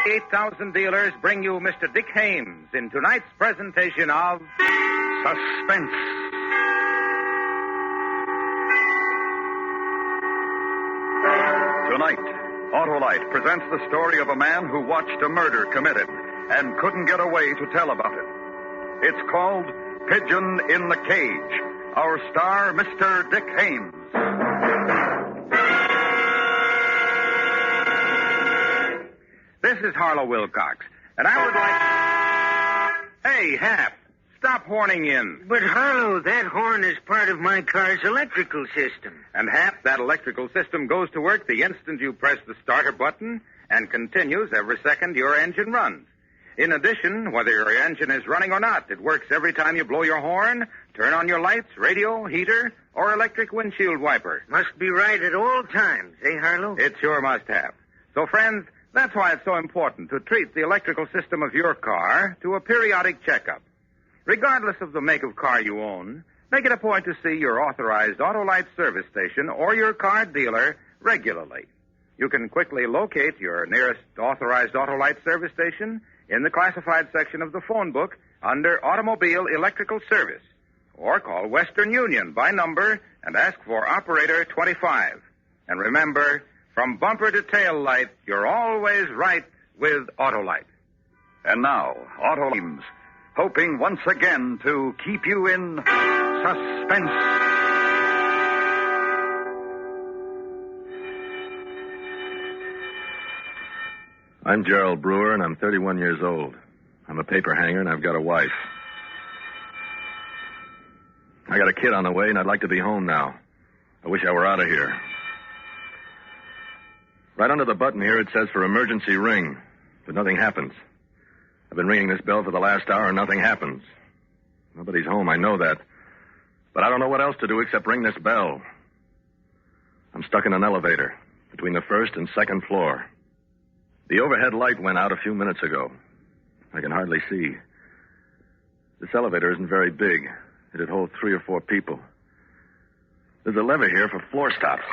8,000 dealers bring you Mr. Dick Haymes in tonight's presentation of Suspense. Tonight, Autolite presents the story of a man who watched a murder committed and couldn't get away to tell about it. It's called Pigeon in the Cage. Our star, Mr. Dick Haymes. This is Harlow Wilcox, and I would like... Hey, Hap, stop horning in. But, Harlow, that horn is part of my car's electrical system. And Hap, that electrical system goes to work the instant you press the starter button and continues every second your engine runs. In addition, whether your engine is running or not, it works every time you blow your horn, turn on your lights, radio, heater, or electric windshield wiper. Must be right at all times, eh, Harlow? It sure must have. So, friends, that's why it's so important to treat the electrical system of your car to a periodic checkup. Regardless of the make of car you own, make it a point to see your authorized Autolite service station or your car dealer regularly. You can quickly locate your nearest authorized Autolite service station in the classified section of the phone book under Automobile Electrical Service, or call Western Union by number and ask for Operator 25. And remember, from bumper to tail light, you're always right with Autolite. And now, Autolite, hoping once again to keep you in suspense. I'm Gerald Brewer, and I'm 31 years old. I'm a paper hanger, and I've got a wife. I got a kid on the way, and I'd like to be home now. I wish I were out of here. Right under the button here, it says for emergency ring, but nothing happens. I've been ringing this bell for the last hour, and nothing happens. Nobody's home, I know that. But I don't know what else to do except ring this bell. I'm stuck in an elevator between the first and second floor. The overhead light went out a few minutes ago. I can hardly see. This elevator isn't very big. It'd hold 3 or 4 people. There's a lever here for floor stops.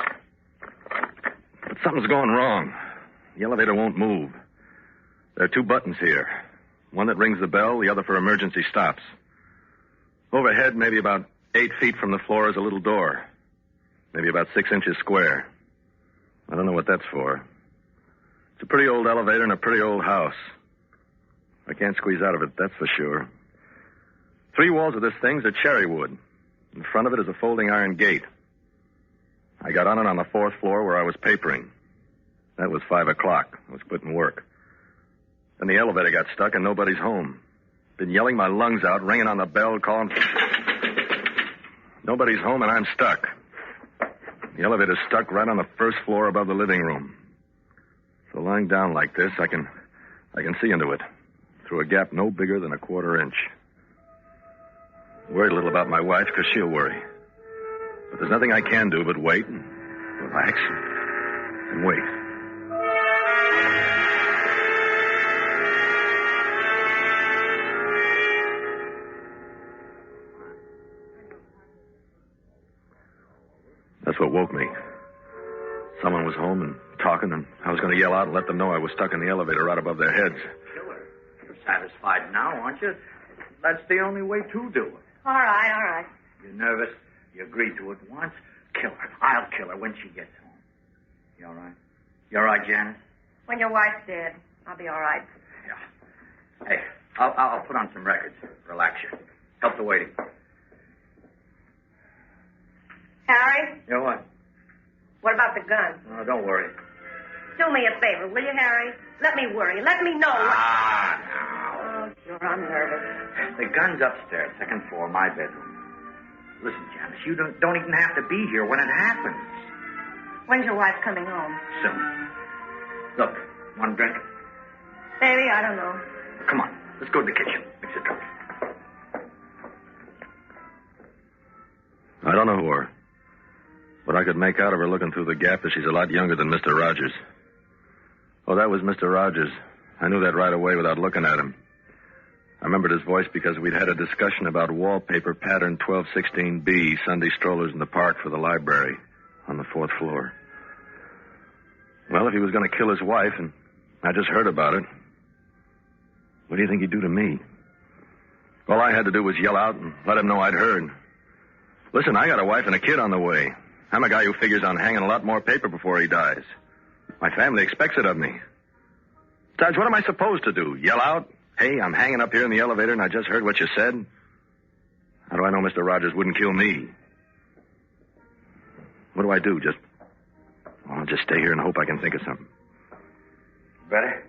But something's going wrong. The elevator won't move. There are 2 buttons here. One that rings the bell, the other for emergency stops. Overhead, maybe about 8 feet from the floor, is a little door. Maybe about 6 inches square. I don't know what that's for. It's a pretty old elevator in a pretty old house. I can't squeeze out of it, that's for sure. 3 walls of this thing's are cherry wood. In front of it is a folding iron gate. I got on it on the 4th floor where I was papering. That was 5 o'clock. I was quitting work. Then the elevator got stuck and nobody's home. Been yelling my lungs out, ringing on the bell, calling... Nobody's home and I'm stuck. The elevator's stuck right on the 1st floor above the living room. So lying down like this, I can see into it. Through a gap no bigger than a 1/4 inch. Worried a little about my wife because she'll worry. But there's nothing I can do but wait and relax and wait. That's what woke me. Someone was home and talking, and I was going to yell out and let them know I was stuck in the elevator right above their heads. Killer, you're satisfied now, aren't you? That's the only way to do it. All right. You're nervous. You agreed to it once. Kill her. I'll kill her when she gets home. You all right? You all right, Janet? When your wife's dead, I'll be all right. Yeah. Hey, I'll put on some records. Relax you. Help the waiting. Harry? You know what? What about the gun? Oh, don't worry. Do me a favor, will you, Harry? Let me worry. Let me know. Now. Oh, sure, I'm nervous. The gun's upstairs, 2nd floor, my bedroom. Listen, Janice, you don't even have to be here when it happens. When's your wife coming home? Soon. Look, want a drink? Baby, I don't know. Come on, let's go to the kitchen. Mix a drink. I don't know her. But I could make out of her looking through the gap that she's a lot younger than Mr. Rogers. Oh, that was Mr. Rogers. I knew that right away without looking at him. I remembered his voice because we'd had a discussion about wallpaper pattern 1216B, Sunday strollers in the park for the library on the 4th floor. Well, if he was going to kill his wife, and I just heard about it, What do you think he'd do to me? All I had to do was yell out and let him know I'd heard. Listen, I got a wife and a kid on the way. I'm a guy who figures on hanging a lot more paper before he dies. My family expects it of me. Besides, what am I supposed to do? Yell out, hey, I'm hanging up here in the elevator and I just heard what you said? How do I know Mr. Rogers wouldn't kill me? What do I do? I'll just stay here and hope I can think of something. Better?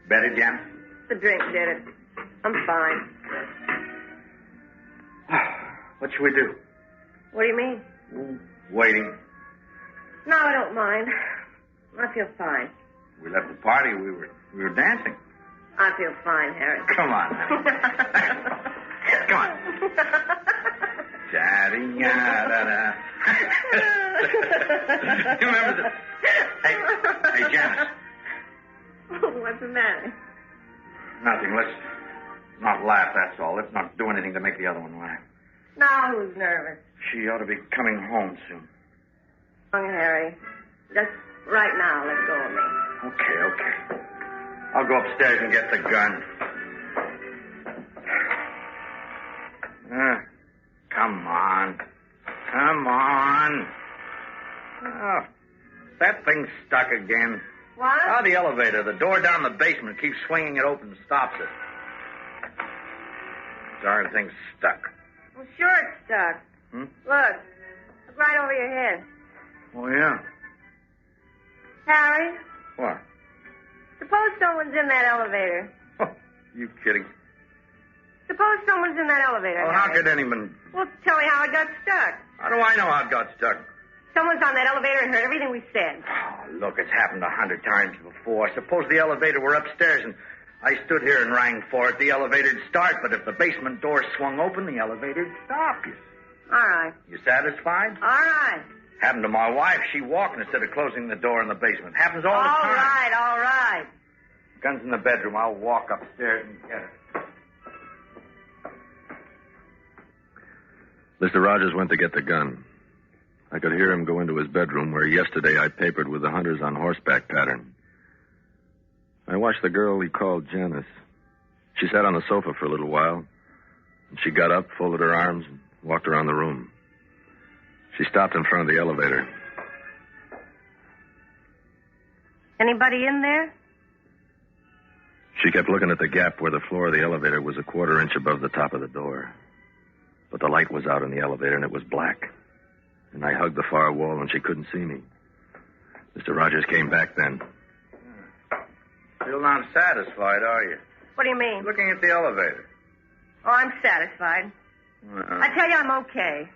Better, Jan? The drink did it. I'm fine. What should we do? What do you mean? Waiting. No, I don't mind. I feel fine. We left the party. We were dancing. I feel fine, Harry. Come on, now. Come on. Da-dee-ya-da-da. You remember the... Hey, Janice. What's the matter? Nothing. Let's not laugh, that's all. Let's not do anything to make the other one laugh. Now who's nervous? She ought to be coming home soon. Oh, Harry. Just right now, let go of me. Okay. I'll go upstairs and get the gun. Come on. Oh, that thing's stuck again. What? Oh, the elevator. The door down the basement keeps swinging it open and stops it. Darn thing's stuck. Well, sure it's stuck. Look right over your head. Oh, yeah. Harry, What? suppose someone's in that elevator. Oh, you kidding? Suppose someone's in that elevator. Well, how Harry. could anyone... Well, tell me how it got stuck. How do I know how it got stuck? Someone's on that elevator and heard everything we said. Oh, look, it's happened 100 times before. Suppose the elevator were upstairs and I stood here and rang for it. The elevator'd start, but if the basement door swung open, the elevator'd stop. All right. You satisfied? All right. Happened to my wife. She walked instead of closing the door in the basement. Happens all the time. All right. Gun's in the bedroom. I'll walk upstairs and get it. Mr. Rogers went to get the gun. I could hear him go into his bedroom where yesterday I papered with the hunters on horseback pattern. I watched the girl he called Janice. She sat on the sofa for a little while. And she got up, folded her arms, and walked around the room. She stopped in front of the elevator. Anybody in there? She kept looking at the gap where the floor of the elevator was a quarter inch above the top of the door. But the light was out in the elevator, and it was black. And I hugged the far wall, and she couldn't see me. Mr. Rogers came back then. Still not satisfied, are you? What do you mean? Looking at the elevator. Oh, I'm satisfied. I tell you, I'm okay.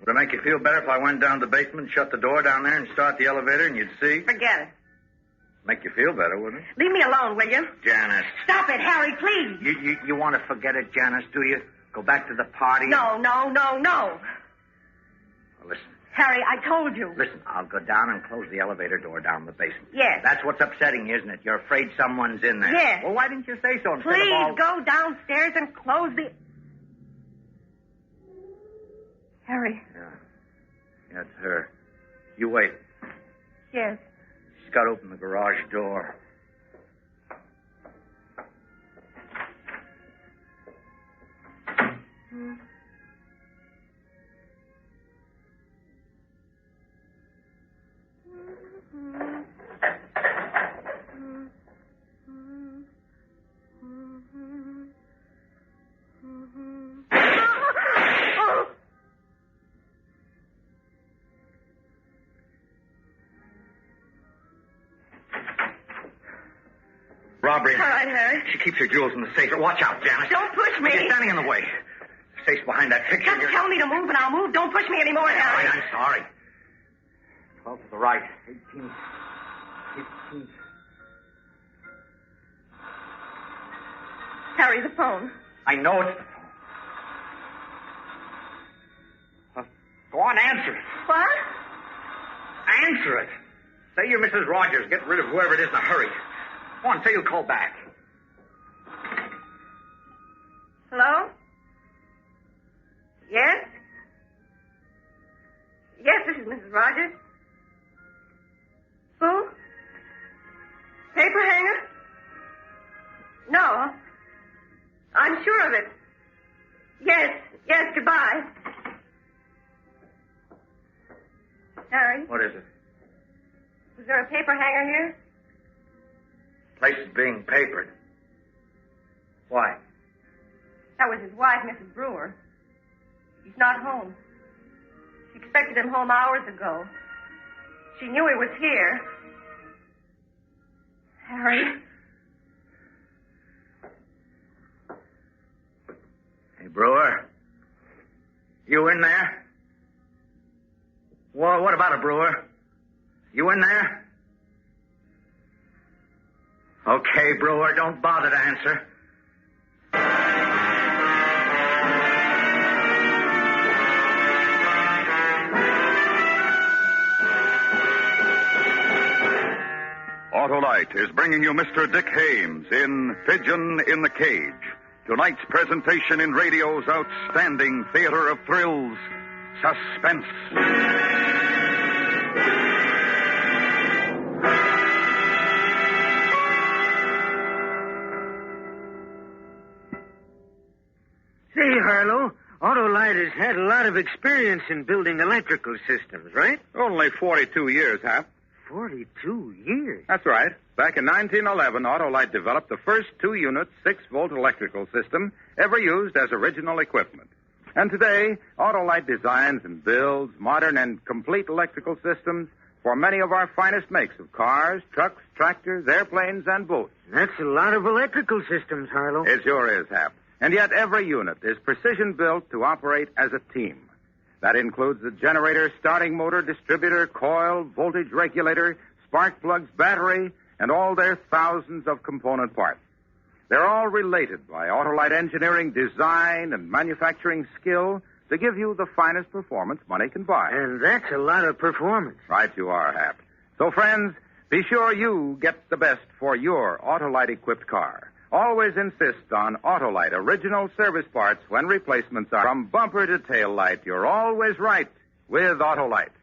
Would it make you feel better if I went down to the basement, shut the door down there, and start the elevator, and you'd see? Forget it. Make you feel better, wouldn't it? Leave me alone, will you? Janice. Stop it, Harry, please. You want to forget it, Janice, do you? Go back to the party? No. Well, listen. Harry, I told you. Listen, I'll go down and close the elevator door down the basement. Yes. That's what's upsetting you, isn't it? You're afraid someone's in there. Yes. Well, why didn't you say so instead Please of all... go downstairs and close the... Harry. Yeah, it's her. You wait. Yes. She's got to open the garage door. Robbery. All right, Harry. She keeps her jewels in the safe. Watch out, Janice. Don't push me. You're standing in the way. Safe's behind that picture. Just tell me to move and I'll move. Don't push me anymore, All Harry. right, I'm sorry. 12 to the right. 18. 15. Harry, the phone. I know it's the phone. Go on, answer it. What? Answer it. Say you're Mrs. Rogers. Get rid of whoever it is in a hurry. Go on, say you'll call back. Hello? Yes? Yes, this is Mrs. Rogers. Who? Paper hanger? No. I'm sure of it. Yes, goodbye. Harry? What is it? Was there a paper hanger here? Place is being papered. Why? That was his wife, Mrs. Brewer. He's not home. She expected him home hours ago. She knew he was here. Harry? Hey, Brewer. You in there? Well, what about it, Brewer? You in there? Okay, Brewer, don't bother to answer. Autolite is bringing you Mr. Dick Hames in Pigeon in the Cage. Tonight's presentation in radio's outstanding theater of thrills, Suspense. Say, Harlow, Autolite has had a lot of experience in building electrical systems, right? Only 42 years, Hap. 42 years? That's right. Back in 1911, Autolite developed the first 2-unit, 6-volt electrical system ever used as original equipment. And today, Autolite designs and builds modern and complete electrical systems for many of our finest makes of cars, trucks, tractors, airplanes, and boats. That's a lot of electrical systems, Harlow. It sure is, Hap. And yet every unit is precision built to operate as a team. That includes the generator, starting motor, distributor, coil, voltage regulator, spark plugs, battery, and all their thousands of component parts. They're all related by Autolite engineering, design, and manufacturing skill to give you the finest performance money can buy. And that's a lot of performance. Right you are, Hap. So, friends, be sure you get the best for your Autolite-equipped car. Always insist on Autolite original service parts when replacements are from bumper to tail light. You're always right with Autolite.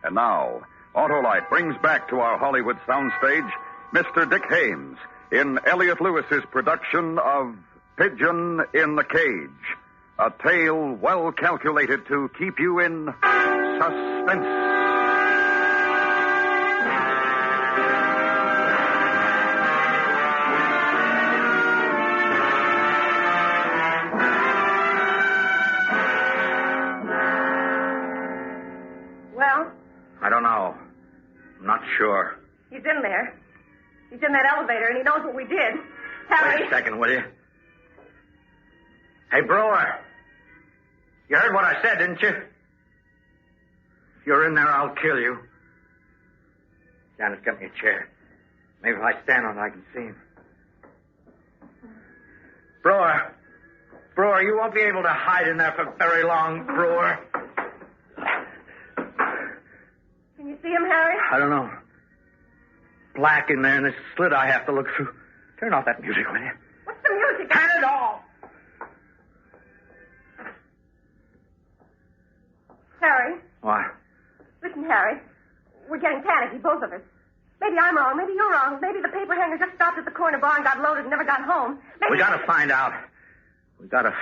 And now, Autolite brings back to our Hollywood soundstage Mr. Dick Hames in Elliot Lewis's production of Pigeon in the Cage, a tale well calculated to keep you in suspense. Well? I don't know. I'm not sure. He's in there. He's in that elevator, and he knows what we did. Harry. Wait a second, will you? Hey, Brewer. You heard what I said, didn't you? If you're in there, I'll kill you. Janice, get me a chair. Maybe if I stand on it, I can see him. Brewer. Brewer, you won't be able to hide in there for very long, Brewer. Can you see him, Harry? I don't know. Black in there in this slit I have to look through. Turn off that music, will you? What's the music? Turn it off! Harry. What? Listen, Harry. We're getting panicky, both of us. Maybe I'm wrong. Maybe you're wrong. Maybe the paper hanger just stopped at the corner bar and got loaded and never got home. Maybe... We gotta find out. We gotta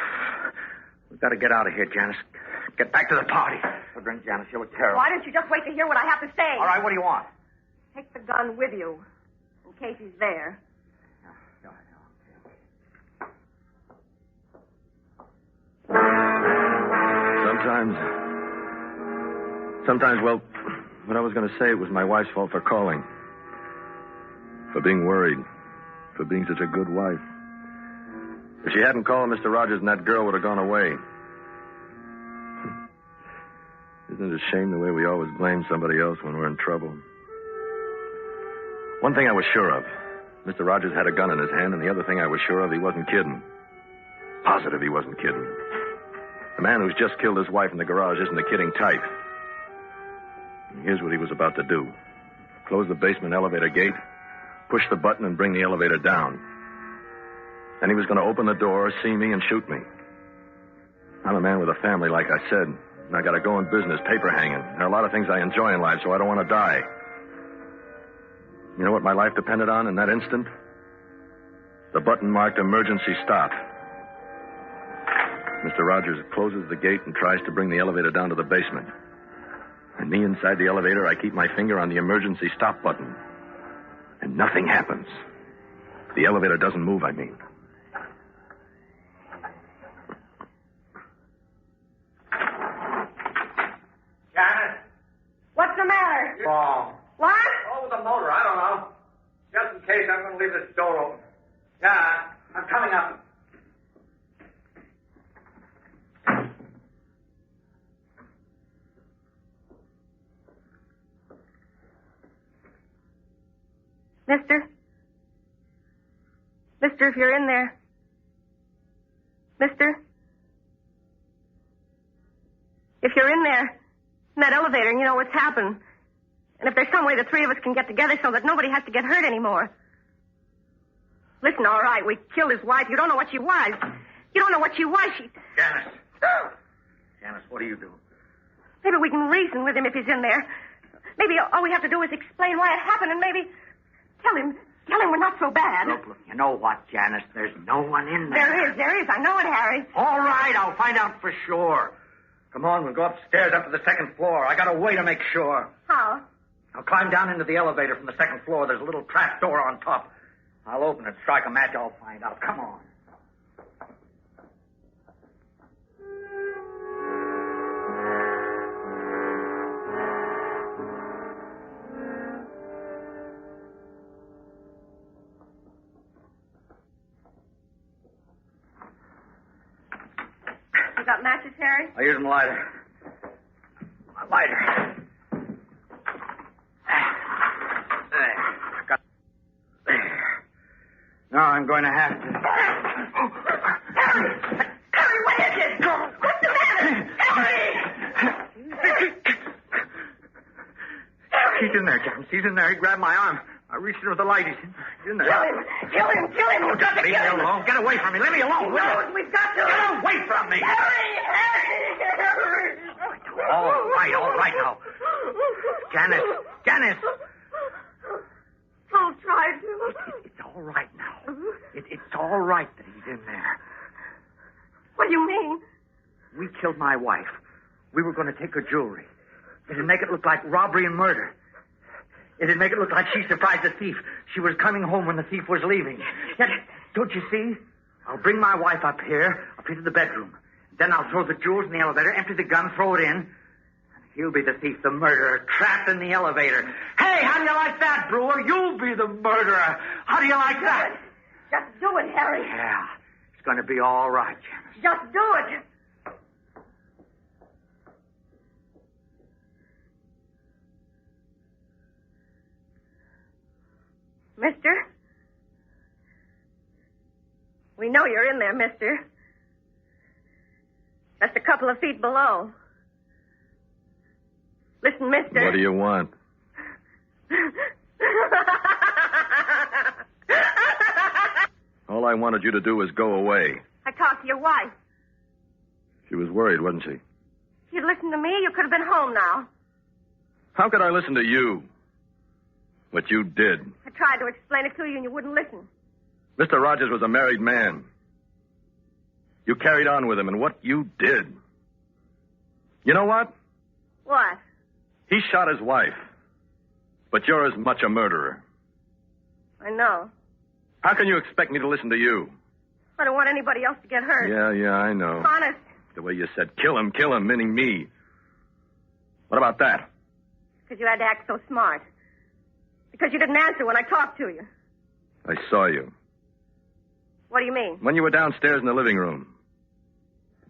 get out of here, Janice. Get back to the party. Oh, drink, Janice. You look terrible. Why don't you just wait to hear what I have to say? All right, what do you want? Take the gun with you, in case he's there. Sometimes, well, what I was going to say, it was my wife's fault for calling. For being worried. For being such a good wife. If she hadn't called, Mr. Rogers and that girl would have gone away. Isn't it a shame the way we always blame somebody else when we're in trouble? One thing I was sure of. Mr. Rogers had a gun in his hand, and the other thing I was sure of, he wasn't kidding. Positive he wasn't kidding. The man who's just killed his wife in the garage isn't the kidding type. And here's what he was about to do. Close the basement elevator gate, push the button, and bring the elevator down. Then he was going to open the door, see me, and shoot me. I'm a man with a family, like I said, and I got to go in business, paper hanging. There are a lot of things I enjoy in life, so I don't want to die. You know what my life depended on in that instant? The button marked emergency stop. Mr. Rogers closes the gate and tries to bring the elevator down to the basement. And me inside the elevator, I keep my finger on the emergency stop button. And nothing happens. The elevator doesn't move, I mean. Janet? What's the matter? Oh. What? Oh, with the motor. I don't know. Just in case, I'm going to leave this door open. Yeah, I'm coming up. Mister? Mister, if you're in there. Mister? If you're in there, in that elevator, and you know what's happened, and if there's some way the three of us can get together so that nobody has to get hurt anymore. Listen, all right, we killed his wife. You don't know what she was. You don't know what she was. She... Janice. Janice, what are you doing? Maybe we can reason with him if he's in there. Maybe all we have to do is explain why it happened and maybe tell him we're not so bad. Look, you know what, Janice? There's no one in there. There is. I know it, Harry. All right, I'll find out for sure. Come on, we'll go upstairs up to the second floor. I got a way to make sure. How? I'll climb down into the elevator from the second floor. There's a little trap door on top. I'll open it, strike a match, I'll find out. Come on. You got matches, Harry? I'll use my lighter. My lighter. No, I'm going to have to. Harry, what is it? What's the matter? Harry! He's in there, James. He's in there. He grabbed my arm. I reached in with the light. He's in there. Kill him! Oh, just leave me alone. Get away from me. Leave me alone. No, we've got to. Get away from me. Harry! All right now. Janice. I'll try to. It's all right now. It's all right that he's in there. What do you mean? We killed my wife. We were going to take her jewelry. It'd make it look like robbery and murder. It'd make it look like she surprised the thief. She was coming home when the thief was leaving. Yet, don't you see? I'll bring my wife up here to the bedroom. Then I'll throw the jewels in the elevator, empty the gun, throw it in. He'll be the thief, the murderer, trapped in the elevator. Hey, how do you like that, Brewer? You'll be the murderer. How do you like that? Just do it, Harry. Yeah, it's going to be all right, Janice. Just do it. Mister? We know you're in there, mister. Just a couple of feet below. Listen, mister. What do you want? All I wanted you to do was go away. I talked to your wife. She was worried, wasn't she? If you'd listened to me, you could have been home now. How could I listen to you? What you did. I tried to explain it to you and you wouldn't listen. Mr. Rogers was a married man. You carried on with him, and what you did. You know what? What? He shot his wife. But you're as much a murderer. I know. How can you expect me to listen to you? I don't want anybody else to get hurt. Yeah, I know. Honest. The way you said, kill him, meaning me. What about that? Because you had to act so smart. Because you didn't answer when I talked to you. I saw you. What do you mean? When you were downstairs in the living room.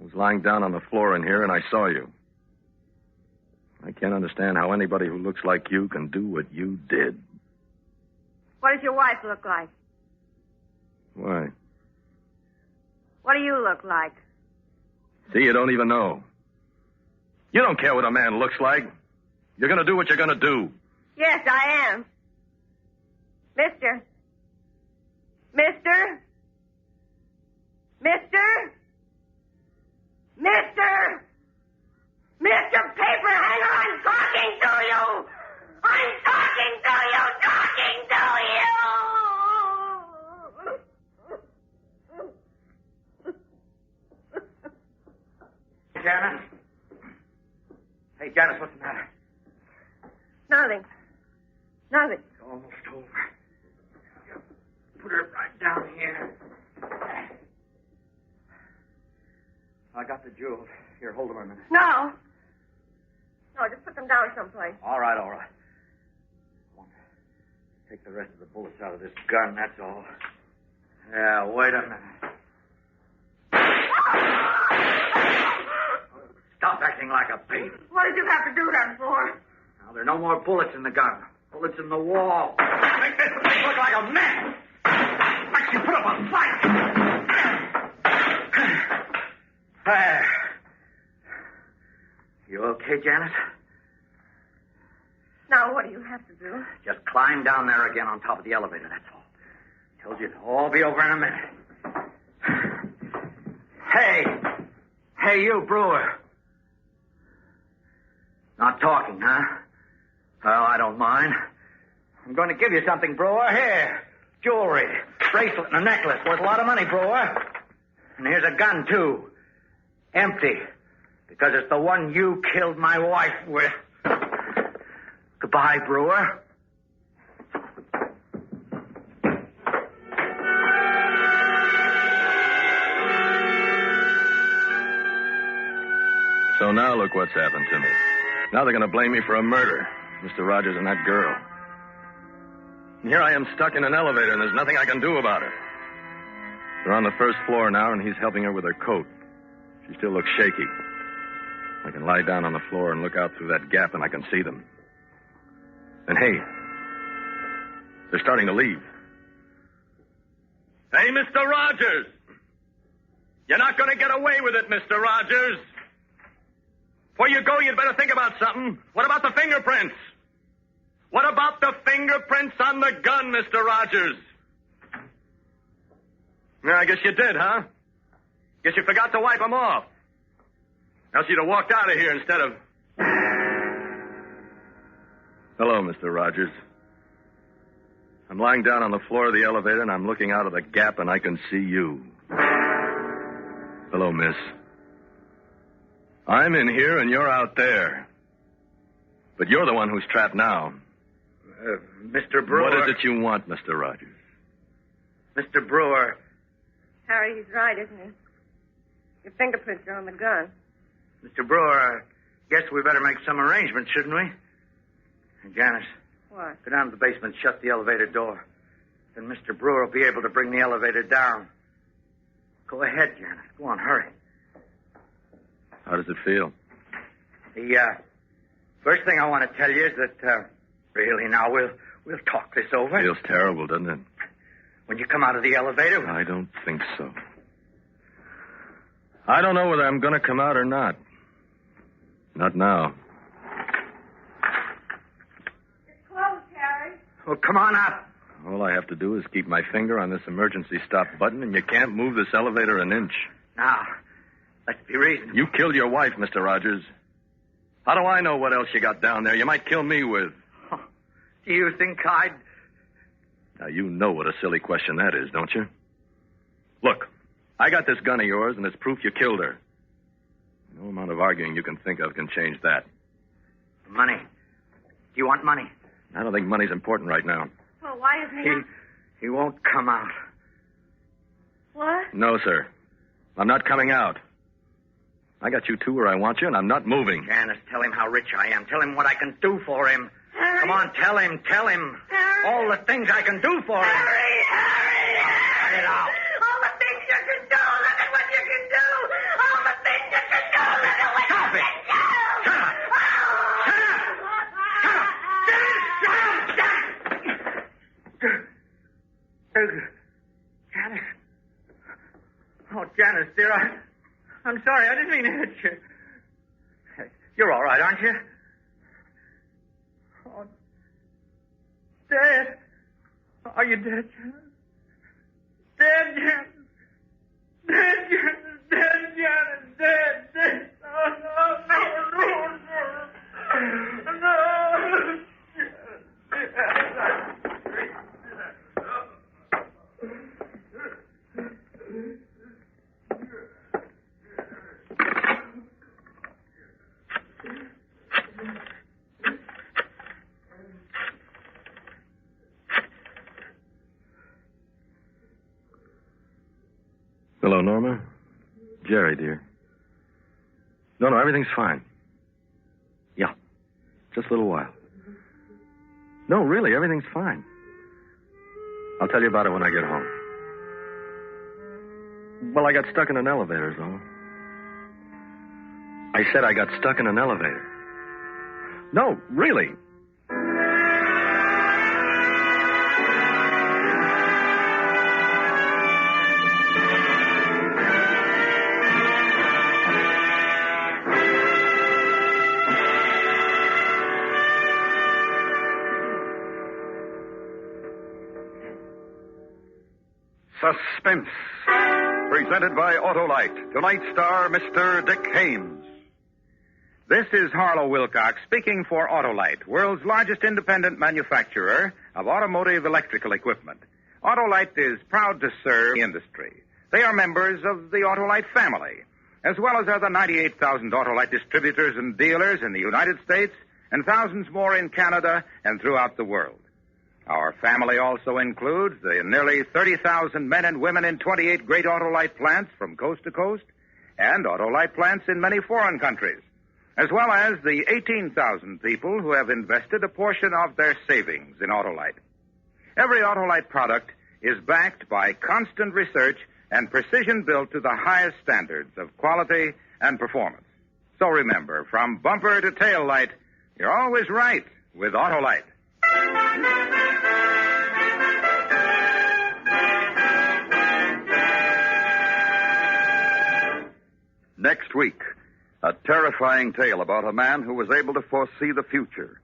I was lying down on the floor in here, and I saw you. I can't understand how anybody who looks like you can do what you did. What does your wife look like? Why? What do you look like? See, you don't even know. You don't care what a man looks like. You're going to do what you're going to do. Yes, I am. Mister. Mister? Mister? Mister? Mr. Paperhanger, I'm talking to you! I'm talking to you! Talking to you! Janice, what's the matter? Nothing. Nothing. It's almost over. Put her right down here. I got the jewels. Here, hold them a minute. No. No, just put them down someplace. All right. I want to take the rest of the bullets out of this gun, that's all. Yeah, wait a minute. Stop acting like a baby. What did you have to do that for? Now, there are no more bullets in the gun. Bullets in the wall. Make this place look like a mess. Like you put up a fight. There. You okay, Janice? Now, what do you have to do? Just climb down there again on top of the elevator, that's all. Told you it'll all be over in a minute. Hey, you, Brewer. Not talking, huh? Well, I don't mind. I'm going to give you something, Brewer. Here. Jewelry. Bracelet and a necklace. Worth a lot of money, Brewer. And here's a gun, too. Empty. Because it's the one you killed my wife with. Goodbye, Brewer. So now look what's happened to me. Now they're going to blame me for a murder. Mr. Rogers and that girl. And here I am stuck in an elevator, and there's nothing I can do about it. They're on the first floor now, and he's helping her with her coat. She still looks shaky. I can lie down on the floor and look out through that gap, and I can see them. And hey, they're starting to leave. Hey, Mr. Rogers! You're not going to get away with it, Mr. Rogers. Before you go, you'd better think about something. What about the fingerprints? What about the fingerprints on the gun, Mr. Rogers? Yeah, I guess you did, huh? Guess you forgot to wipe them off. Else you'd have walked out of here instead of... Hello, Mr. Rogers. I'm lying down on the floor of the elevator, and I'm looking out of the gap, and I can see you. Hello, miss. I'm in here, and you're out there. But you're the one who's trapped now. Mr. Brewer... What is it you want, Mr. Rogers? Mr. Brewer... Harry, he's right, isn't he? Your fingerprints are on the gun. Mr. Brewer, I guess we better make some arrangements, shouldn't we? And Janice. What? Go down to the basement, shut the elevator door. Then Mr. Brewer will be able to bring the elevator down. Go ahead, Janice. Go on, hurry. How does it feel? The first thing I want to tell you is that, really now, we'll talk this over. Feels terrible, doesn't it? When you come out of the elevator... I don't think so. I don't know whether I'm going to come out or not. Not now. It's closed, Harry. Well, come on up. All I have to do is keep my finger on this emergency stop button, and you can't move this elevator an inch. Now, let's be reasonable. You killed your wife, Mr. Rogers. How do I know what else you got down there you might kill me with? Oh, do you think I'd... Now, you know what a silly question that is, don't you? Look, I got this gun of yours, and it's proof you killed her. No amount of arguing you can think of can change that. Money. Do you want money? I don't think money's important right now. Well, why isn't he... He won't come out. What? No, sir. I'm not coming out. I got you two where I want you, and I'm not moving. Janice, tell him how rich I am. Tell him what I can do for him. Harry. Come on, tell him. Harry. All the things I can do for him. Harry. Cut it out. All the things you can do. Look at what you can do. All the things you can do. Look at what Stop you it. can do. Shut up. Janice. Oh, Janice, dear, I'm sorry. I didn't mean to hit you. You're all right, aren't you? Oh, dead. Are you dead, Janice? Dead, Janice. Dead, Janice. Dead, Janice. Dead. Oh, no. Hello, Norma. Jerry, dear. No, everything's fine. Yeah. Just a little while. No, really, everything's fine. I'll tell you about it when I get home. Well, I got stuck in an elevator, is all. I said I got stuck in an elevator. No, really. Suspense. Presented by Autolite. Tonight's star, Mr. Dick Haymes. This is Harlow Wilcox speaking for Autolite, world's largest independent manufacturer of automotive electrical equipment. Autolite is proud to serve the industry. They are members of the Autolite family, as well as other 98,000 Autolite distributors and dealers in the United States and thousands more in Canada and throughout the world. Our family also includes the nearly 30,000 men and women in 28 great Autolite plants from coast to coast and Autolite plants in many foreign countries, as well as the 18,000 people who have invested a portion of their savings in Autolite. Every Autolite product is backed by constant research and precision built to the highest standards of quality and performance. So remember, from bumper to tail light, you're always right with Autolite. Next week, a terrifying tale about a man who was able to foresee the future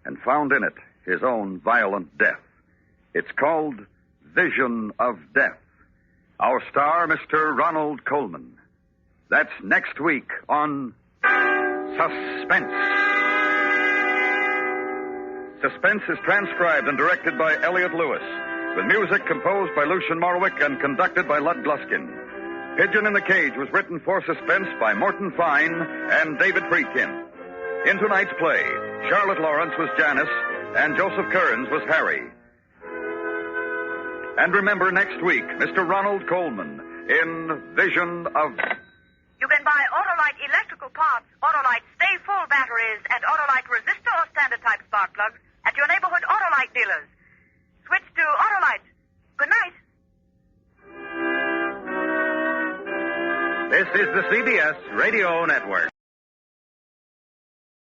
and found in it his own violent death. It's called Vision of Death. Our star, Mr. Ronald Coleman. That's next week on Suspense. Suspense is transcribed and directed by Elliot Lewis, with music composed by Lucian Morwick and conducted by Lud Gluskin. Pigeon in the Cage was written for Suspense by Morton Fine and David Friedkin. In tonight's play, Charlotte Lawrence was Janice and Joseph Kearns was Harry. And remember next week, Mr. Ronald Coleman in Vision of... You can buy Autolite electrical parts, Autolite stay-full batteries, and Autolite resistor or standard type spark plugs at your neighborhood Autolite dealers. Switch to Autolite. Good night. This is the CBS Radio Network.